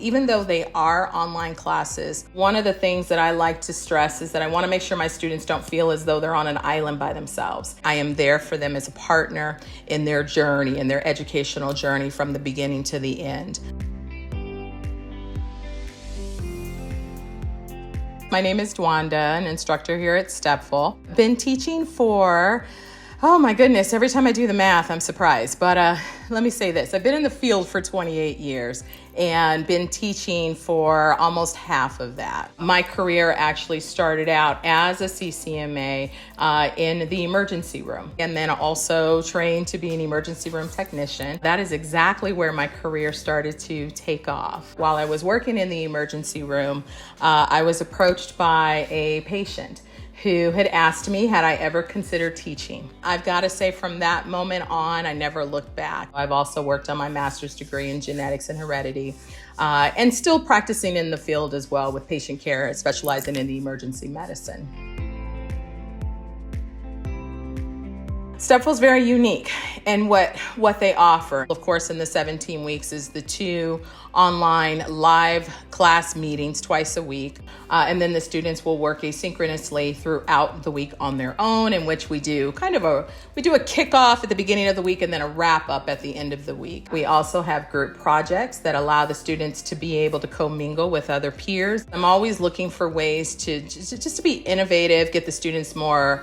even though they are online classes, one of the things that I like to stress is that I want to make sure my students don't feel as though they're on an island by themselves. I am there for them as a partner in their journey, in their educational journey from the beginning to the end. My name is Dwanda, an instructor here at Stepful. Been teaching for, oh my goodness, every time I do the math, I'm surprised. But let me say this, I've been in the field for 28 years and been teaching for almost half of that. My career actually started out as a CCMA in the emergency room, and then also trained to be an emergency room technician. That is exactly where my career started to take off. While I was working in the emergency room, I was approached by a patient who had asked me, had I ever considered teaching? I've got to say from that moment on, I never looked back. I've also worked on my master's degree in genetics and heredity, and still practicing in the field as well with patient care, specializing in the emergency medicine. Stepful is very unique in what they offer. Of course, in the 17 weeks is the 2 online live class meetings twice a week. And then the students will work asynchronously throughout the week on their own, in which we do a kickoff at the beginning of the week and then a wrap up at the end of the week. We also have group projects that allow the students to be able to commingle with other peers. I'm always looking for ways to just to be innovative, get the students more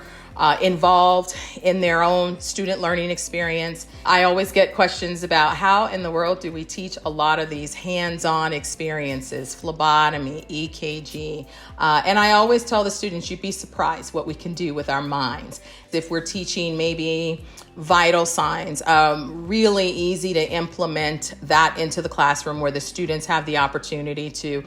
involved in their own student learning experience. I always get questions about how in the world do we teach a lot of these hands-on experiences, phlebotomy, EKG, and I always tell the students, you'd be surprised what we can do with our minds. If we're teaching maybe vital signs, really easy to implement that into the classroom where the students have the opportunity to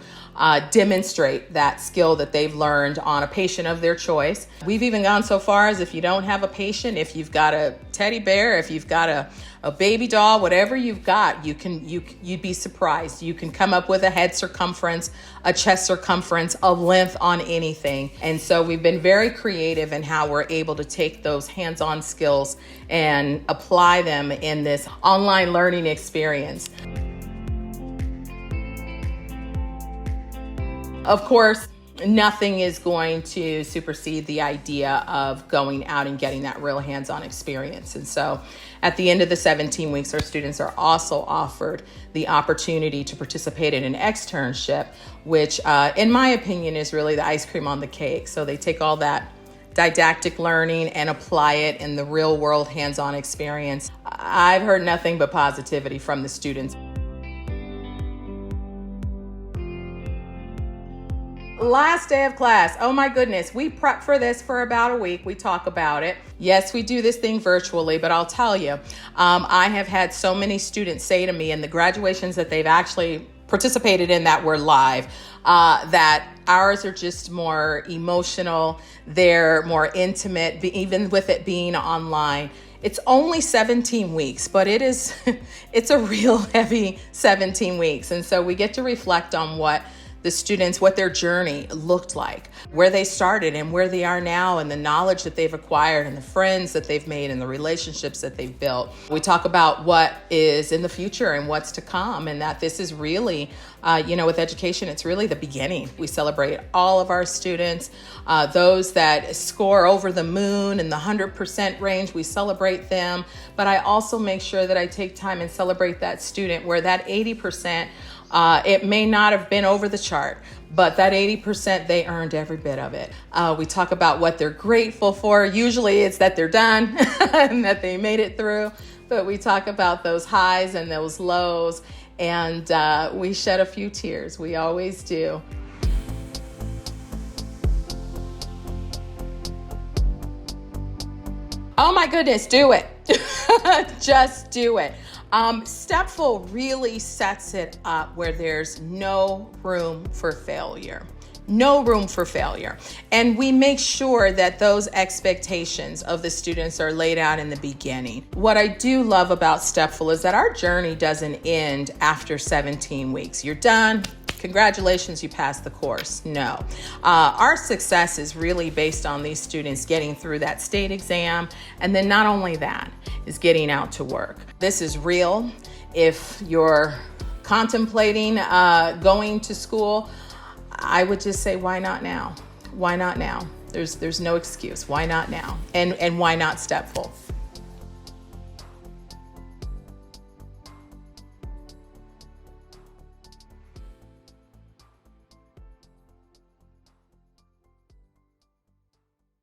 demonstrate that skill that they've learned on a patient of their choice. We've even gone so far as if you don't have a patient, if you've got a teddy bear, if you've got a baby doll, whatever you've got, you'd be surprised. You can come up with a head circumference, a chest circumference, a length on anything. And so we've been very creative in how we're able to take those hands-on skills and apply them in this online learning experience. Of course, nothing is going to supersede the idea of going out and getting that real hands-on experience. And so at the end of the 17 weeks, our students are also offered the opportunity to participate in an externship, which in my opinion is really the ice cream on the cake. So they take all that didactic learning and apply it in the real world hands-on experience. I've heard nothing but positivity from the students. Last day of class. Oh my goodness. We prep for this for about a week. We talk about it. Yes, we do this thing virtually, but I'll tell you, I have had so many students say to me in the graduations that they've actually participated in that were live, that ours are just more emotional. They're more intimate, even with it being online. It's only 17 weeks, but it's a real heavy 17 weeks. And so we get to reflect on what the students, what their journey looked like, where they started and where they are now, and the knowledge that they've acquired and the friends that they've made and the relationships that they've built. We talk about what is in the future and what's to come, and that this is really, with education, it's really the beginning. We celebrate all of our students, those that score over the moon in the 100% range, we celebrate them. But I also make sure that I take time and celebrate that student where that 80%, it may not have been over the chart, but that 80%, they earned every bit of it. We talk about what they're grateful for. Usually it's that they're done and that they made it through, but we talk about those highs and those lows, and we shed a few tears. We always do. Oh my goodness, do it. Just do it. Stepful really sets it up where there's no room for failure. No room for failure. And we make sure that those expectations of the students are laid out in the beginning. What I do love about Stepful is that our journey doesn't end after 17 weeks. You're done. Congratulations, you passed the course. No. Our success is really based on these students getting through that state exam, and then not only that, is getting out to work. This is real. If you're contemplating going to school, I would just say, why not now? Why not now? There's no excuse. Why not now? And why not Stepful?